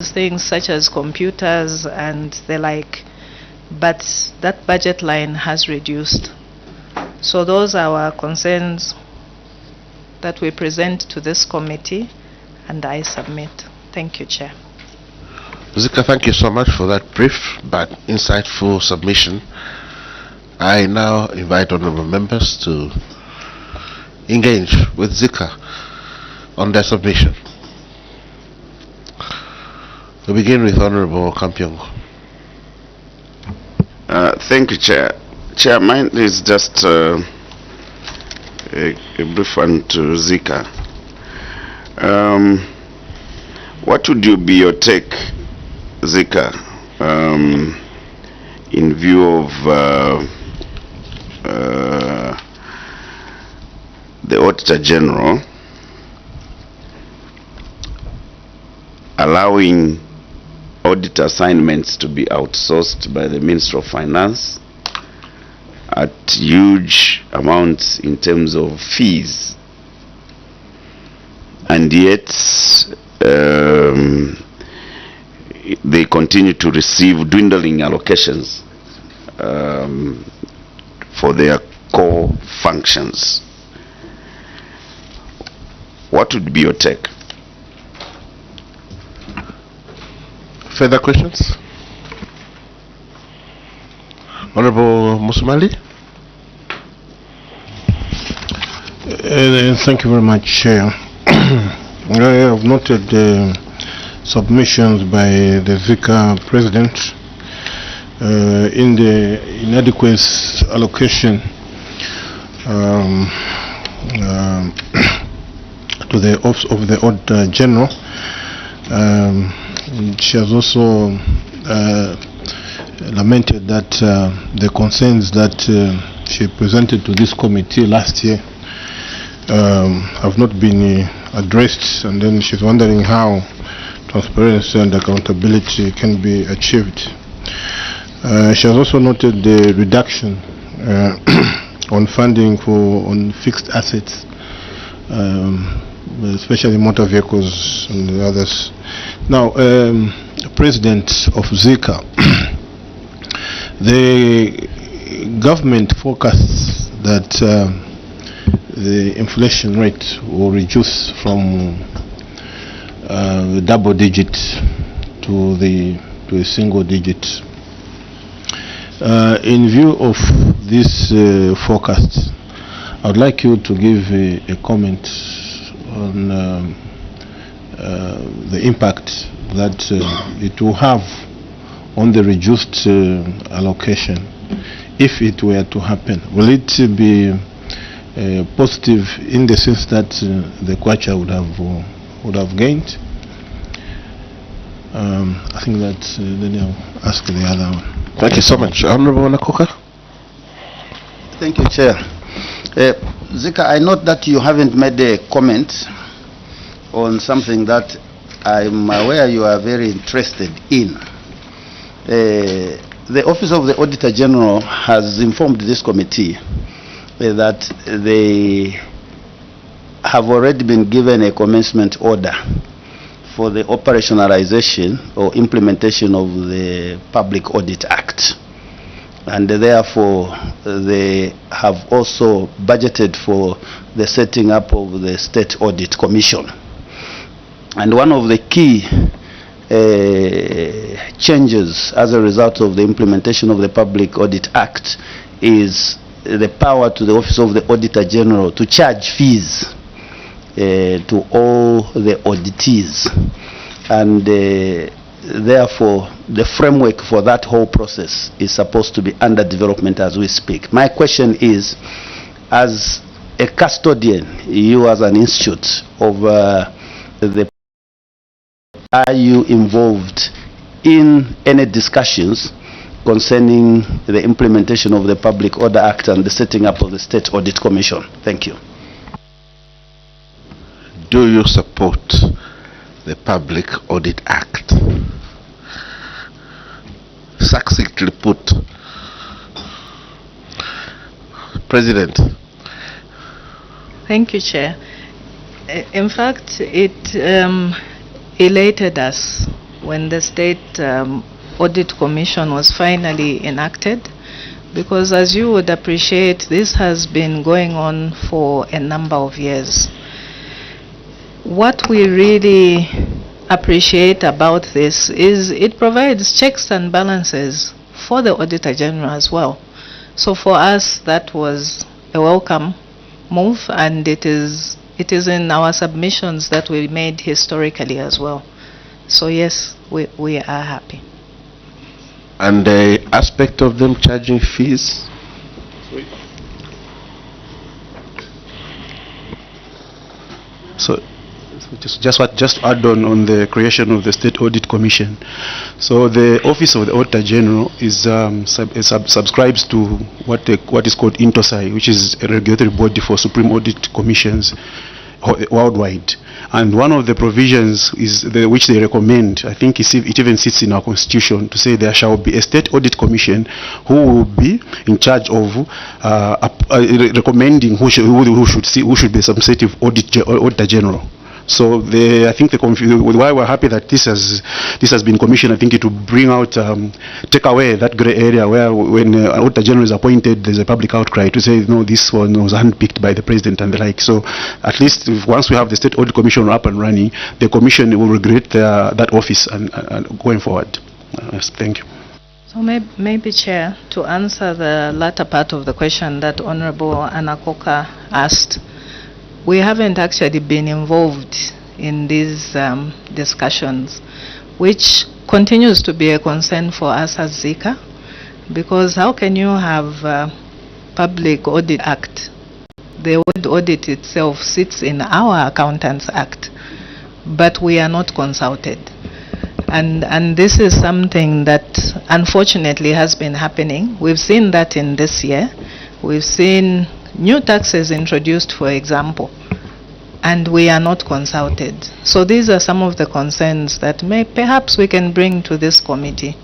things such as computers and the like, but that budget line has reduced. So those are our concerns that we present to this committee, and I submit. Thank you, Chair. Zika, thank you so much for that brief but insightful submission. I now invite honorable members to engage with Zika on their submission. We begin with Honorable Kampiong. Thank you, Chair. Chair, mine is just a brief one to Zika. What would be your take, Zika, in view of the Auditor General allowing audit assignments to be outsourced by the Ministry of Finance at huge amounts in terms of fees, and yet they continue to receive dwindling allocations for their core functions? What would be your take? Further questions? Honorable Musumali. Thank you very much, Chair. I have noted the submissions by the Zika President in the inadequate allocation to the Office of the Auditor General. She has also lamented that the concerns that she presented to this committee last year have not been addressed, and then she's wondering how transparency and accountability can be achieved. She has also noted the reduction on funding on fixed assets, especially motor vehicles and the others. Now, President of Zika, the government forecasts that the inflation rate will reduce from the double digit to a single digit. In view of this forecast, I would like you to give a comment on the impact that it will have on the reduced allocation if it were to happen. Will it be positive in the sense that the Kwacha would have gained? I think that then I'll ask the other one. Thank you so much. Honorable Nakoka. Thank you, Chair. Zika, I note that you haven't made a comment on something that I'm aware you are very interested in. The Office of the Auditor General has informed this committee that they have already been given a commencement order for the operationalization or implementation of the Public Audit Act. And therefore, they have also budgeted for the setting up of the State Audit Commission. And one of the key changes as a result of the implementation of the Public Audit Act is the power to the Office of the Auditor General to charge fees to all the auditees. And therefore, the framework for that whole process is supposed to be under development as we speak. My question is, as a custodian, you as an institute of are you involved in any discussions concerning the implementation of the Public Order Act and the setting up of the State Audit Commission? Thank you. Do you support the Public Audit Act? Succinctly put. President. Thank you, Chair. In fact, it elated us when the State Audit Commission was finally enacted, because as you would appreciate, this has been going on for a number of years. What we really appreciate about this is it provides checks and balances for the Auditor General as well. So for us, that was a welcome move, and it is in our submissions that we made historically as well. So yes, we are happy. And the aspect of them charging fees? So just to add on the creation of the State Audit Commission. So the Office of the Auditor General is subscribes to what is called INTOSAI, which is a regulatory body for Supreme Audit Commissions worldwide. And one of the provisions is which they recommend, I think it even sits in our constitution, to say there shall be a State Audit Commission who will be in charge of recommending who should be some sort of Auditor General. So I think why we're happy that this has been commissioned, I think it will bring out, take away that grey area where when an Auditor General is appointed, there's a public outcry to say, no, this one was handpicked by the President and the like. So at least once we have the State Audit Commission up and running, the Commission will regret that office and going forward. Yes, thank you. So maybe, Chair, to answer the latter part of the question that Honorable Anakoka asked, we haven't actually been involved in these discussions, which continues to be a concern for us as ZICA, because how can you have Public Audit Act? The audit itself sits in our Accountants Act, but we are not consulted. And this is something that unfortunately has been happening. We've seen that in this year. We've seen new taxes introduced, for example, and we are not consulted. So these are some of the concerns that perhaps we can bring to this committee.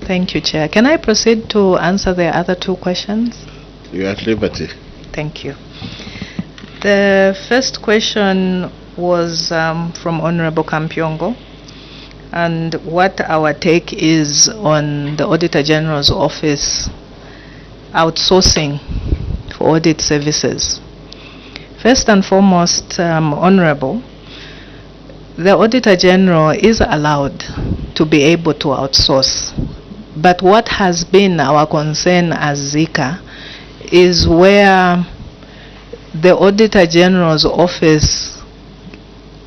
Thank you, Chair. Can I proceed to answer the other two questions? You are at liberty. Thank you. The first question was from Honorable Kampyongo, and what our take is on the Auditor General's office outsourcing for audit services. First and foremost, Honorable, the Auditor General is allowed to be able to outsource. But what has been our concern as ZICA is where the Auditor General's office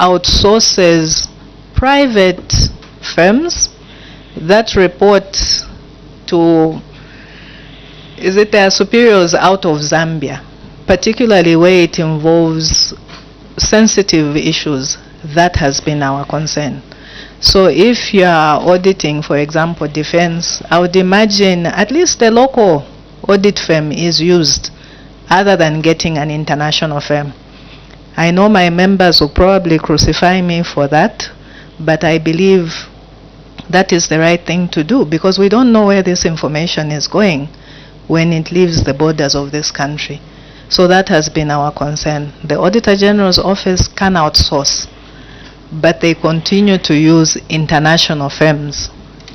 outsources private firms that report to their superiors out of Zambia, particularly where it involves sensitive issues. That has been our concern. So if you are auditing, for example, defense, I would imagine at least the local audit firm is used other than getting an international firm. I know my members will probably crucify me for that, but I believe that is the right thing to do, because we don't know where this information is going when it leaves the borders of this country. So that has been our concern. The Auditor General's office can outsource, but they continue to use international firms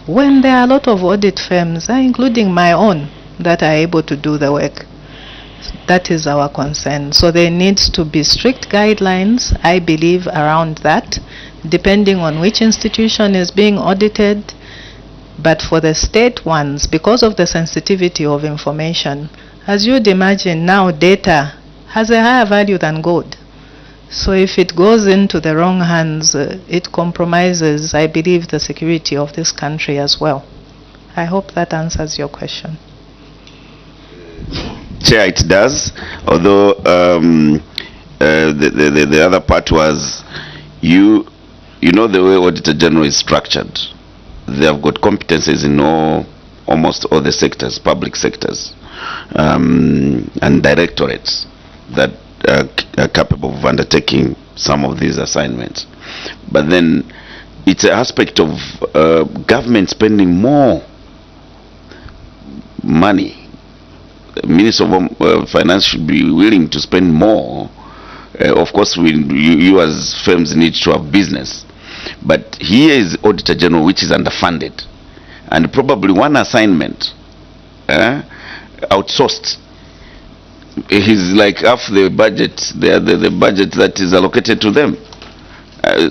when there are a lot of audit firms, including my own, that are able to do the work. That is our concern. So there needs to be strict guidelines, I believe, around that, depending on which institution is being audited. But for the state ones, because of the sensitivity of information, as you'd imagine now, data has a higher value than gold. So if it goes into the wrong hands, it compromises, I believe, the security of this country as well. I hope that answers your question. Chair, it does. Although the other part was, you know the way Auditor General is structured. They have got competences in almost all the sectors, public sectors, and directorates that are capable of undertaking some of these assignments. But then it's an aspect of government spending more money. The Minister of Finance should be willing to spend more. Of course, you as firms need to have business. But here is Auditor General, which is underfunded, and probably one assignment outsourced. He's like half the budget, the budget that is allocated to them.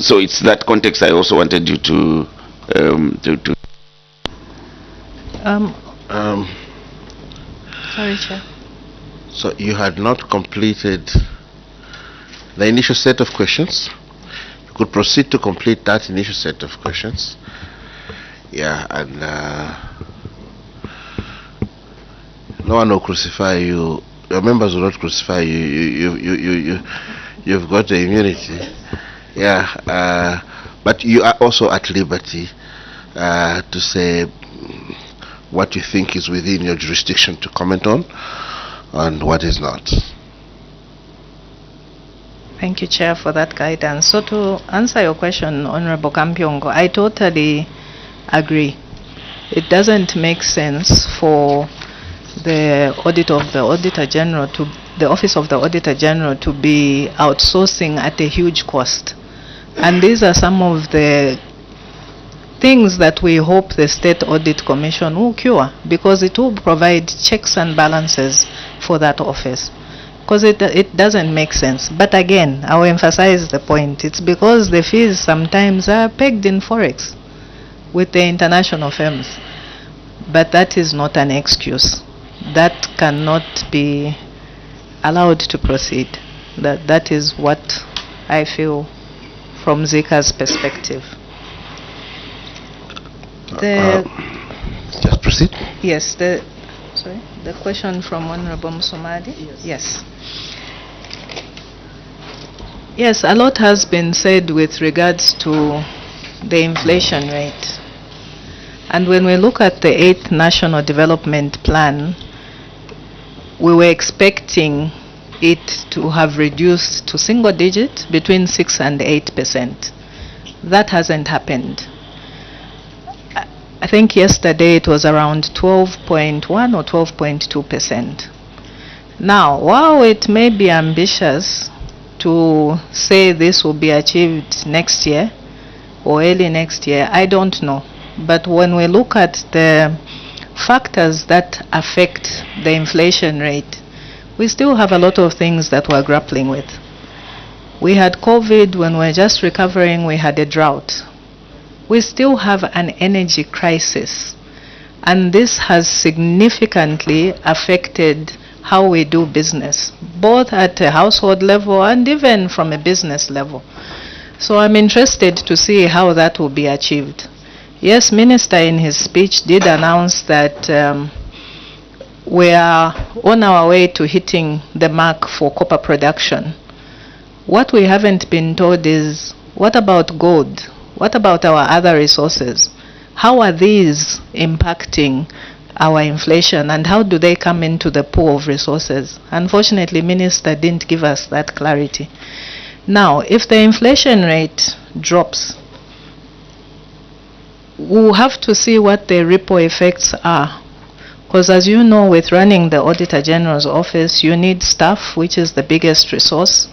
So it's that context I also wanted you to Sorry, Chair. So you had not completed the initial set of questions. You could proceed to complete that initial set of questions. Yeah, and no one will crucify you. Your members will not crucify you. You've got the immunity. Yeah, but you are also at liberty to say what you think is within your jurisdiction to comment on and what is not. Thank you, Chair, for that guidance. So to answer your question, Honorable Kampiongo, I totally agree. It doesn't make sense for the Office of the Auditor General to be outsourcing at a huge cost. And these are some of the things that we hope the State Audit Commission will cure, because it will provide checks and balances for that office. Because it doesn't make sense. But again, I will emphasize the point. It's because the fees sometimes are pegged in Forex with the international firms. But that is not an excuse. That cannot be allowed to proceed. That is what I feel from Zika's perspective. Just proceed. Yes, the question from Honorable Musomadi. Yes. Yes, a lot has been said with regards to the inflation rate. And when we look at the 8th National Development Plan, we were expecting it to have reduced to single digit between 6 and 8%. That hasn't happened. I think yesterday it was around 12.1 or 12.2%. Now, while it may be ambitious to say this will be achieved next year or early next year, I don't know. But when we look at the factors that affect the inflation rate, we still have a lot of things that we're grappling with. We had COVID. When we're just recovering, we had a drought. We still have an energy crisis, and this has significantly affected how we do business, both at a household level and even from a business level. So I'm interested to see how that will be achieved. Yes, Minister in his speech did announce that we are on our way to hitting the mark for copper production. What we haven't been told is, what about gold? What about our other resources? How are these impacting our inflation, and how do they come into the pool of resources? Unfortunately, Minister didn't give us that clarity. Now, if the inflation rate drops, we'll have to see what the ripple effects are. Because as you know, with running the Auditor General's office, you need staff, which is the biggest resource.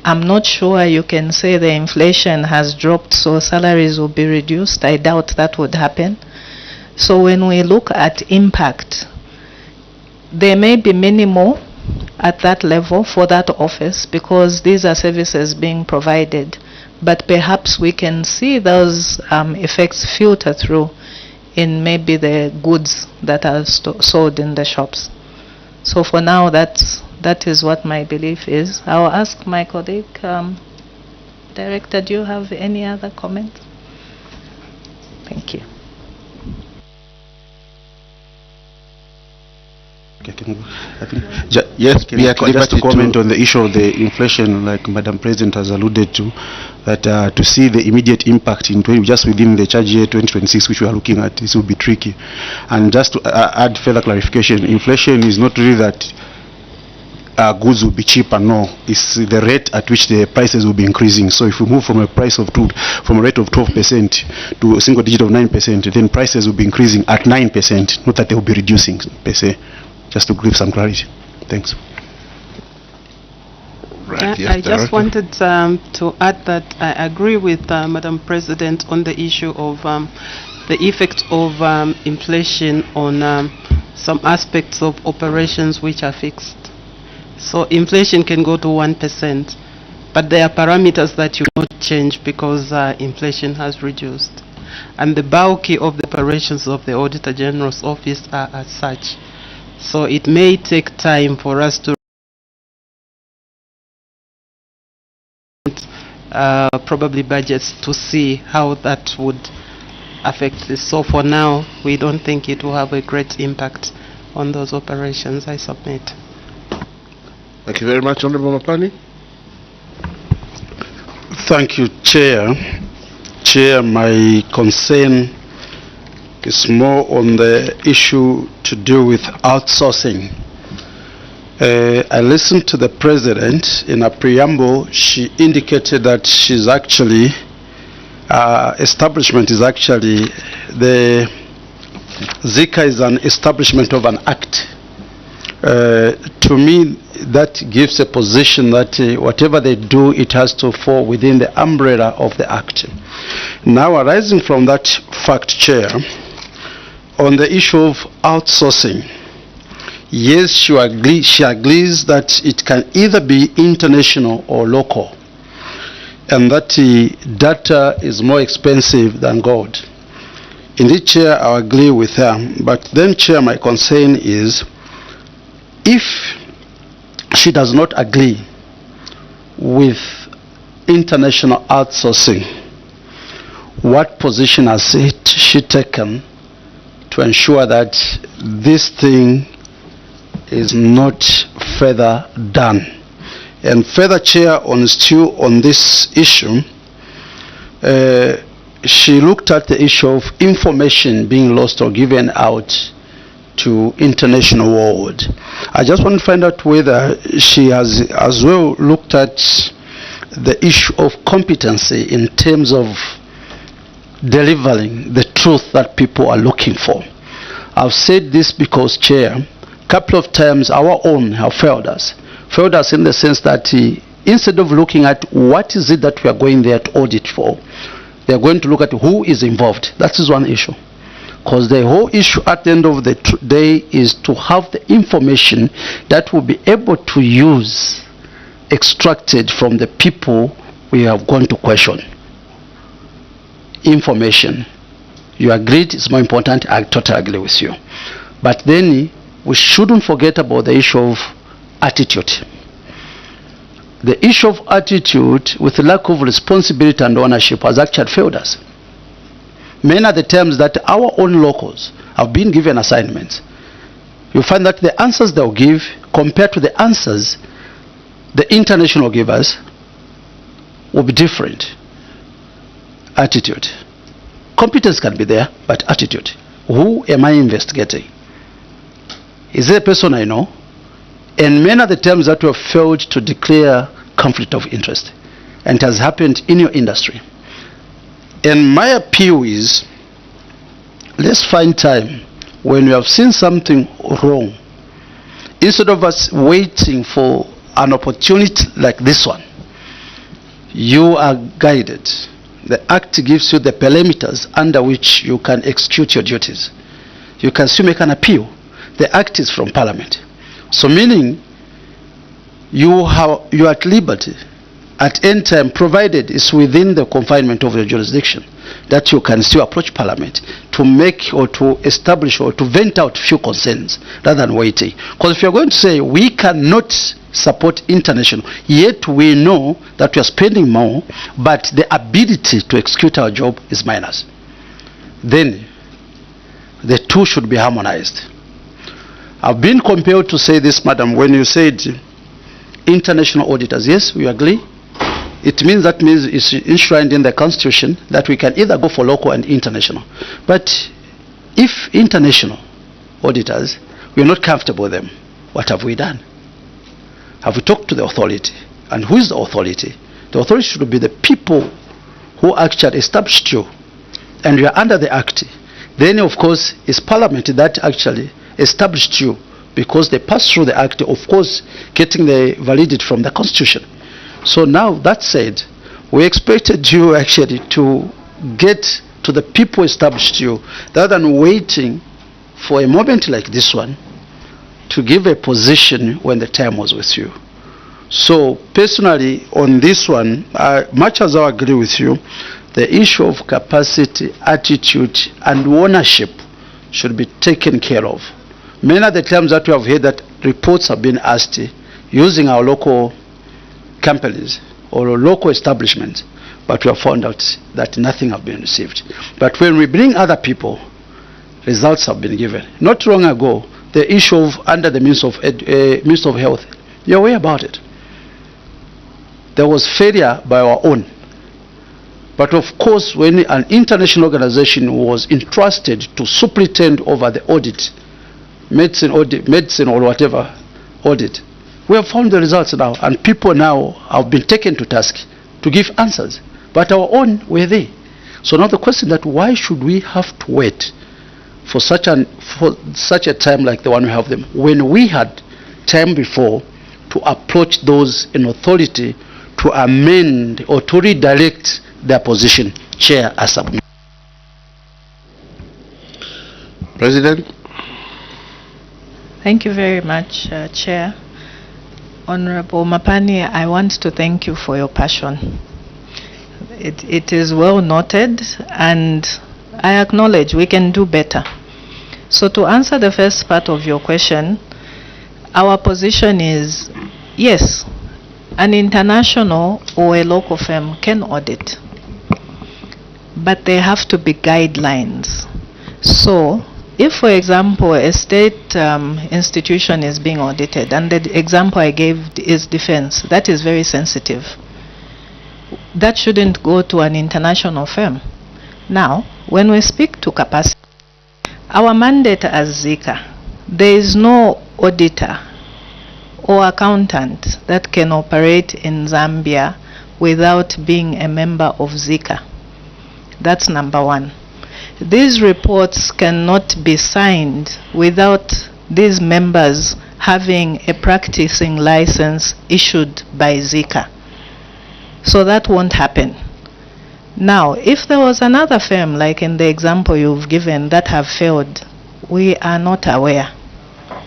I'm not sure you can say the inflation has dropped, so salaries will be reduced. I doubt that would happen. So when we look at impact, there may be minimal at that level for that office, because these are services being provided. But perhaps we can see those effects filter through in maybe the goods that are sold in the shops. So for now, that is what my belief is. I'll ask my colleague, Director, do you have any other comment? Thank you. Yes, just to comment on the issue of the inflation, like Madam President has alluded to, that to see the immediate impact in just within the charge year 2026, which we are looking at, this will be tricky. And just to add further clarification, inflation is not really that goods will be cheaper. No, it's the rate at which the prices will be increasing. So if we move from a rate of 12% to a single digit of 9%, then prices will be increasing at 9%, not that they will be reducing per se. Just to give some clarity. Thanks. Right. Right, yes, I just Director. wanted to add that I agree with Madam President on the issue of the effect of inflation on some aspects of operations which are fixed. So inflation can go to 1%, but there are parameters that you cannot change because inflation has reduced. And the bulk of the operations of the Auditor General's office are as such. So it may take time for us to probably budgets to see how that would affect this. So for now, we don't think it will have a great impact on those operations. I submit. Thank you very much, Honorable Mapani. Thank you, Chair. Chair, my concern is more on the issue to do with outsourcing. I listened to the President. In a preamble, she indicated that she's actually, establishment is actually, the Zika is an establishment of an act. To me, that gives a position that whatever they do, it has to fall within the umbrella of the act. Now, arising from that fact, Chair, on the issue of outsourcing, yes, she agrees that it can either be international or local, and that data is more expensive than gold. Indeed, Chair, I agree with her. But then, Chair, my concern is, if she does not agree with international outsourcing, what position has she taken to ensure that this thing is not further done? And further, Chair, still on this issue, she looked at the issue of information being lost or given out to international world. I just want to find out whether she has as well looked at the issue of competency in terms of delivering the truth that people are looking for. I've said this because, Chair, a couple of times our own have failed us in the sense that instead of looking at what is it that we are going there to audit for, they are going to look at who is involved. That is one issue. Because the whole issue at the end of the day is to have the information that will be able to use extracted from the people we are going to question. Information. You agreed it's more important. I totally agree with you. But then we shouldn't forget about the issue of attitude. The issue of attitude with the lack of responsibility and ownership has actually failed us. Many are the times that our own locals have been given assignments. You find that the answers they'll give compared to the answers the international givers will be different. Attitude. Competence can be there, but attitude. Who am I investigating? Is it a person I know? And many are the times that we have failed to declare conflict of interest. And it has happened in your industry. And my appeal is, let's find time when we have seen something wrong, instead of us waiting for an opportunity like this one, you are guided. The Act gives you the parameters under which you can execute your duties. You can still make an appeal. The Act is from Parliament. So meaning you are at liberty at any time, provided it's within the confinement of your jurisdiction, that you can still approach Parliament to make or to establish or to vent out few concerns rather than waiting. Because if you're going to say we cannot support international, yet we know that we are spending more, but the ability to execute our job is minus, then the two should be harmonized. I've been compelled to say this, Madam, when you said international auditors. Yes, we agree. It means that means it's enshrined in the Constitution that we can either go for local and international. But if international auditors, we are not comfortable with them, what have we done? Have we talked to the authority? And who is the authority? The authority should be the people who actually established you, and you are under the Act. Then, of course, it's Parliament that actually established you, because they passed through the Act, of course, getting the validity from the Constitution. So now, that said, we expected you actually to get to the people established you, rather than waiting for a moment like this one to give a position when the time was with you. So personally, on this one, much as I agree with you, the issue of capacity, attitude, and ownership should be taken care of. Many of the times that we have heard that reports have been asked using our local companies or local establishments, but we have found out that nothing has been received. But when we bring other people, results have been given. Not long ago, the issue of under the Minister of Health, you're aware about it. There was failure by our own. But of course, when an international organization was entrusted to superintend over the audit, medicine or whatever audit, we have found the results now, and people now have been taken to task to give answers. But our own were there. So now the question that why should we have to wait for such a time like the one we have them, when we had time before to approach those in authority to amend or to redirect their position? Chair, I submit. President. Thank you very much, Chair. Honorable Mapani, I want to thank you for your passion. It is well noted, and I acknowledge we can do better. So to answer the first part of your question, our position is, yes, an international or a local firm can audit, but there have to be guidelines. So if, for example, a state institution is being audited, and the example I gave is defense, that is very sensitive. That shouldn't go to an international firm. Now, when we speak to capacity, our mandate as Zika, there is no auditor or accountant that can operate in Zambia without being a member of Zika. That's number one. These reports cannot be signed without these members having a practicing license issued by Zika. So that won't happen. Now, if there was another firm, like in the example you've given, that have failed, we are not aware.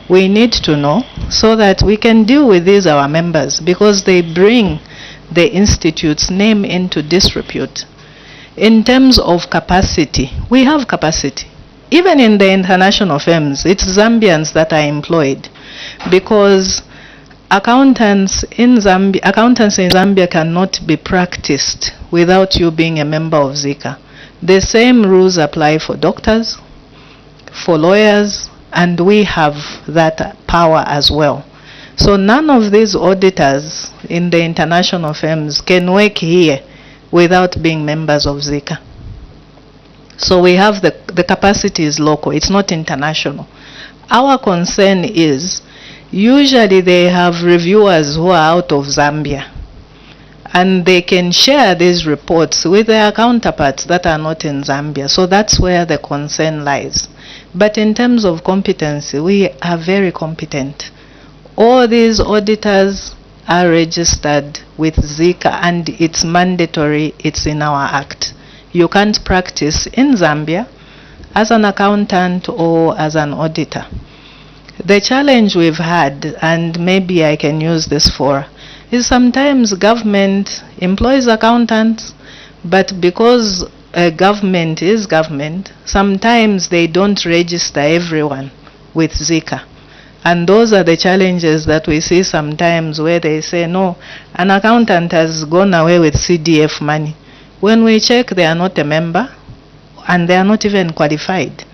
We need to know so that we can deal with these, our members, because they bring the institute's name into disrepute. In terms of capacity, we have capacity. Even in the international firms, it's Zambians that are employed, because accountants in Zambia cannot be practiced without you being a member of Zika. The same rules apply for doctors, for lawyers, and we have that power as well. So none of these auditors in the international firms can work here without being members of Zika. So we have the capacity is local, it's not international. Our concern is, usually they have reviewers who are out of Zambia, and they can share these reports with their counterparts that are not in Zambia. So that's where the concern lies. But in terms of competency, we are very competent. All these auditors are registered with Zika, and it's mandatory, it's in our act. You can't practice in Zambia as an accountant or as an auditor. The challenge we've had, and maybe I can use this for, is sometimes government employs accountants, but because government is government, sometimes they don't register everyone with Zika. And those are the challenges that we see sometimes, where they say, no, an accountant has gone away with CDF money. When we check, they are not a member, and they are not even qualified.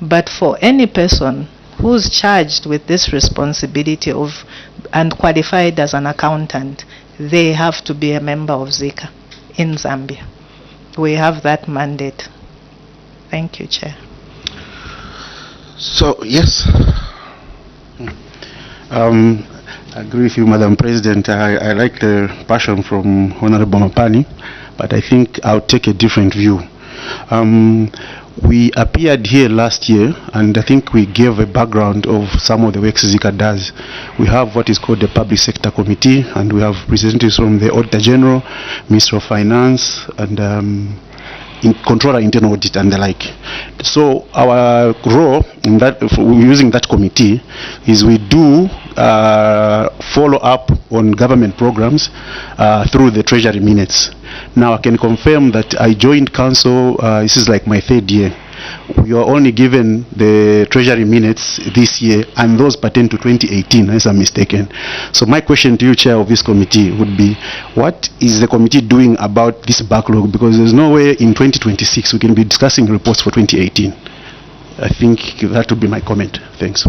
But for any person who's charged with this responsibility of and qualified as an accountant, they have to be a member of Zika in Zambia. We have that mandate. Thank you, Chair. So, yes. I agree with you, Madam President. I like the passion from Honorable Mapani, but I think I'll take a different view. We appeared here last year, and I think we gave a background of some of the works Zika does. We have what is called the Public Sector Committee, and we have representatives from the Auditor General, Minister of Finance, and Controller Internal Audit and the like. So our role in that, using that committee, is we do follow up on government programs through the Treasury minutes. Now I can confirm that I joined council, this is like my 3rd year. We are only given the Treasury minutes this year, and those pertain to 2018, unless I'm mistaken. So my question to you, Chair of this committee, would be, what is the committee doing about this backlog? Because there's no way in 2026 we can be discussing reports for 2018. I think that would be my comment. Thanks.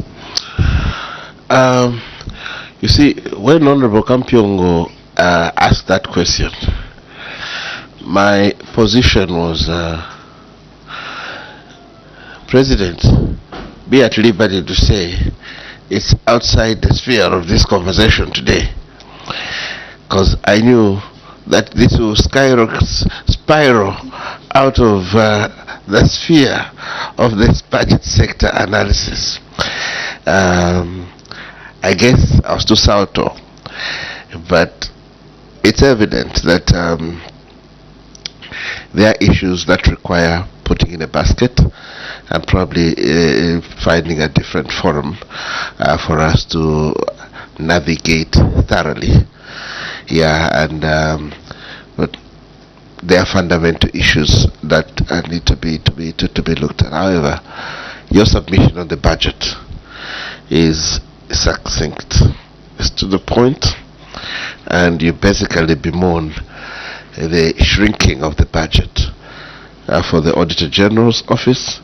You see, when Honorable Kampyongo asked that question, my position was, President, be at liberty to say it's outside the sphere of this conversation today, because I knew that this will spiral out of the sphere of this budget sector analysis. I guess I was too salto, but it's evident that there are issues that require putting in a basket and probably finding a different forum for us to navigate thoroughly. Yeah, and but there are fundamental issues that need to be looked at. However, your submission on the budget is succinct, it's to the point, and you basically bemoan the shrinking of the budget for the Auditor General's office,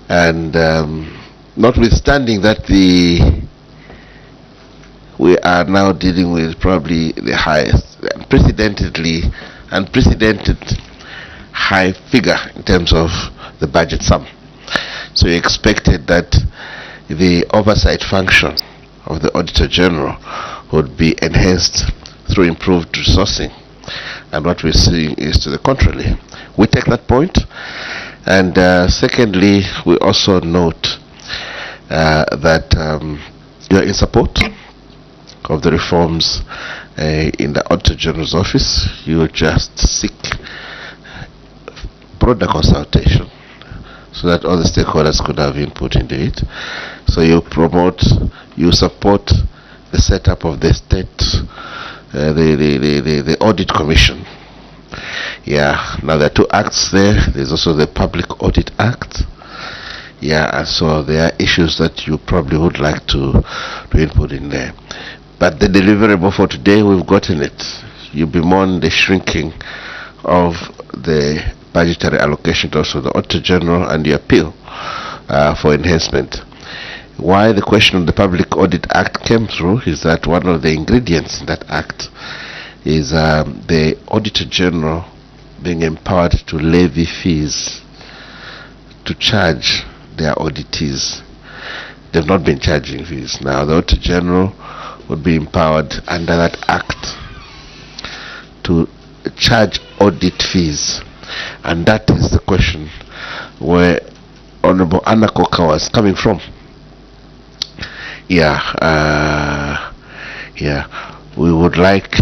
and notwithstanding that we are now dealing with probably the highest, unprecedented high figure in terms of the budget sum. So you expected that the oversight function of the Auditor General would be enhanced through improved resourcing, and what we're seeing is to the contrary. We take that point, and secondly, we also note that you're in support of the reforms in the Auditor General's office. You just seek broader consultation so that all the stakeholders could have input into it. So you support the setup of the state, the Audit Commission. Yeah, now there are 2 acts there. There's also the Public Audit Act. Yeah, and so there are issues that you probably would like to input in there. But the deliverable for today, we've gotten it. You bemoan the shrinking of the budgetary allocation to also the Auditor General, and the appeal for enhancement. Why the question of the Public Audit Act came through is that one of the ingredients in that act is the Auditor General being empowered to levy fees to charge their auditees. They've not been charging fees. Now the Auditor General would be empowered under that act to charge audit fees, and that is the question where Honorable Anna Koka was coming from. Yeah, we would like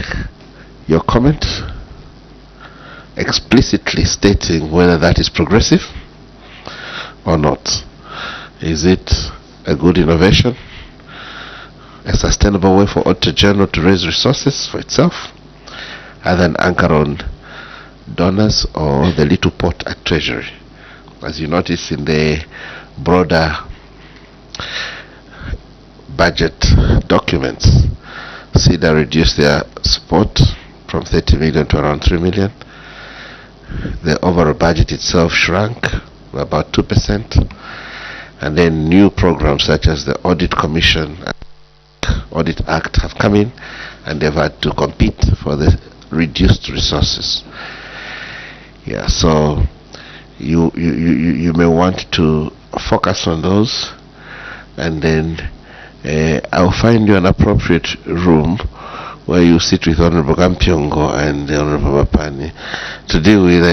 your comment explicitly stating whether that is progressive or not. Is it a good innovation, a sustainable way for Auditor General to raise resources for itself, other than anchor on donors or the little pot at Treasury? As you notice in the broader budget documents, CEDA reduced their support from 30 million to around 3 million. The overall budget itself shrank by about 2%. And then new programs such as the Audit Commission and Audit Act have come in, and they've had to compete for the reduced resources. Yeah, so you may want to focus on those, and then I'll find you an appropriate room where you sit with Honorable Kampyongo and Honorable Mapani to deal with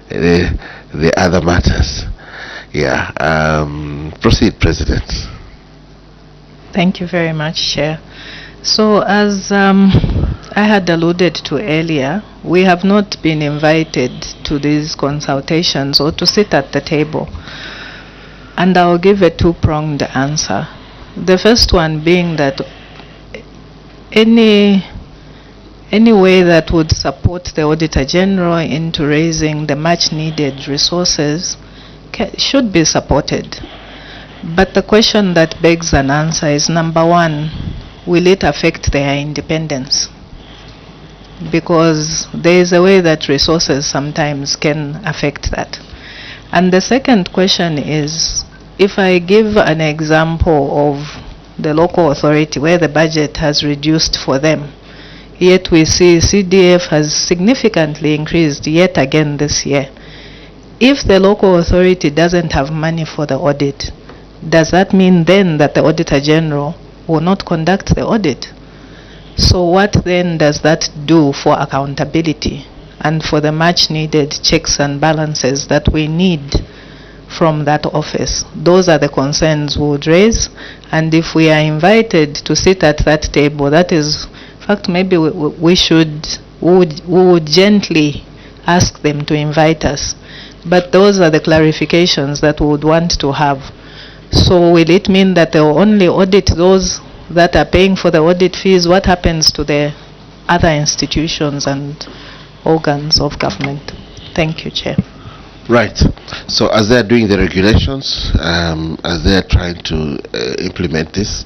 the other matters. Yeah. Proceed, President. Thank you very much, Chair. So as I had alluded to earlier, we have not been invited to these consultations or to sit at the table. And I'll give a two-pronged answer. The first one being that any way that would support the Auditor General into raising the much-needed resources should be supported. But the question that begs an answer is, number one, will it affect their independence? Because there is a way that resources sometimes can affect that. And the second question is, if I give an example of the local authority where the budget has reduced for them, yet we see CDF has significantly increased yet again this year. If the local authority doesn't have money for the audit, does that mean then that the Auditor General will not conduct the audit? So what then does that do for accountability and for the much needed checks and balances that we need from that office? Those are the concerns we would raise, and if we are invited to sit at that table, that is, in fact, maybe we would gently ask them to invite us. But those are the clarifications that we would want to have. So will it mean that they will only audit those that are paying for the audit fees? What happens to the other institutions and organs of government? Thank you, Chair. Right. So as they're doing the regulations, as they're trying to implement this,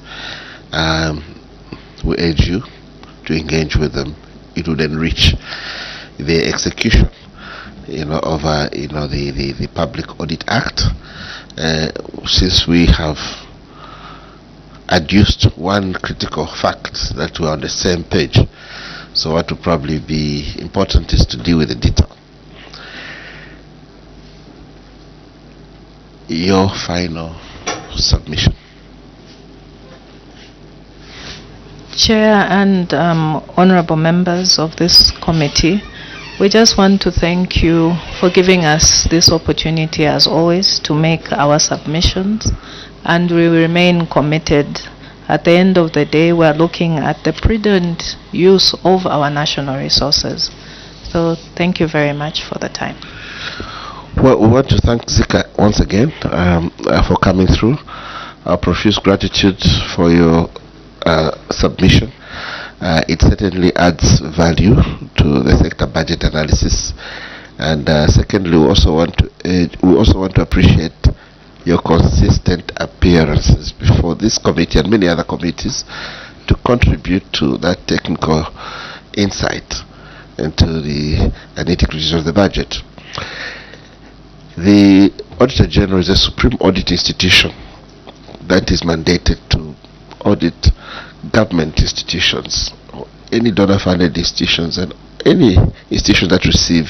we urge you to engage with them. It would enrich the execution, of the Public Audit Act, since we have adduced one critical fact that we're on the same page. So what would probably be important is to deal with the detail. Your final submission. Chair and honorable members of this committee, we just want to thank you for giving us this opportunity, as always, to make our submissions, and we remain committed. At the end of the day, we are looking at the prudent use of our national resources. So thank you very much for the time. Well, we want to thank Zika once again for coming through. Our profuse gratitude for your submission. It certainly adds value to the sector budget analysis. And secondly, we also want to appreciate your consistent appearances before this committee and many other committees to contribute to that technical insight into the nitty-gritty of the budget. The Auditor General is a supreme audit institution that is mandated to audit government institutions, any donor-funded institutions, and any institution that receive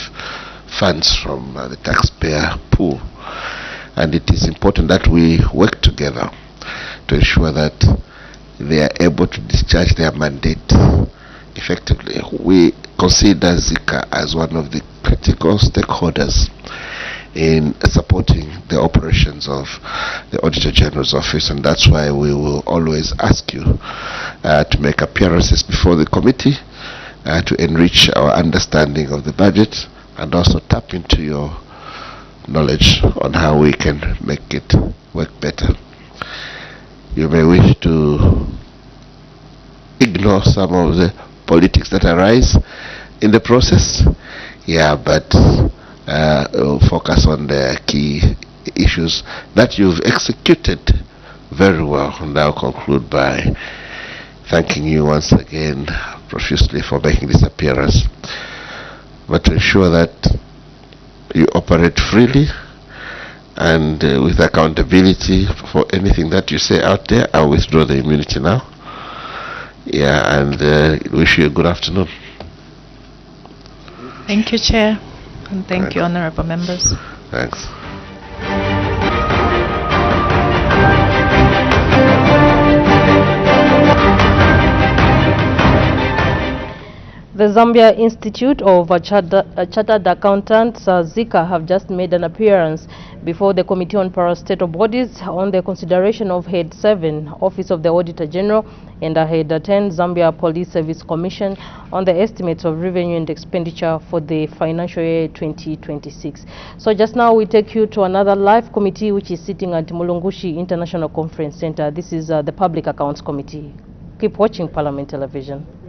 funds from the taxpayer pool. And it is important that we work together to ensure that they are able to discharge their mandate effectively. We consider Zika as one of the critical stakeholders in supporting the operations of the Auditor General's office, and that's why we will always ask you to make appearances before the committee to enrich our understanding of the budget and also tap into your knowledge on how we can make it work better. You may wish to ignore some of the politics that arise in the process, but focus on the key issues that you've executed very well. And I'll conclude by thanking you once again profusely for making this appearance, but to ensure that you operate freely and with accountability for anything that you say out there. I'll withdraw the immunity now. And wish you a good afternoon. Thank you, Chair, and thank you, honorable members. Thanks. The Zambia Institute of Chartered Accountants, ZICA, have just made an appearance before the Committee on Parastatal Bodies on the consideration of Head 7, Office of the Auditor General, and Head 10, Zambia Police Service Commission, on the estimates of revenue and expenditure for the financial year 2026. So just now we take you to another live committee which is sitting at Mulungushi International Conference Center. This is the Public Accounts Committee. Keep watching Parliament Television.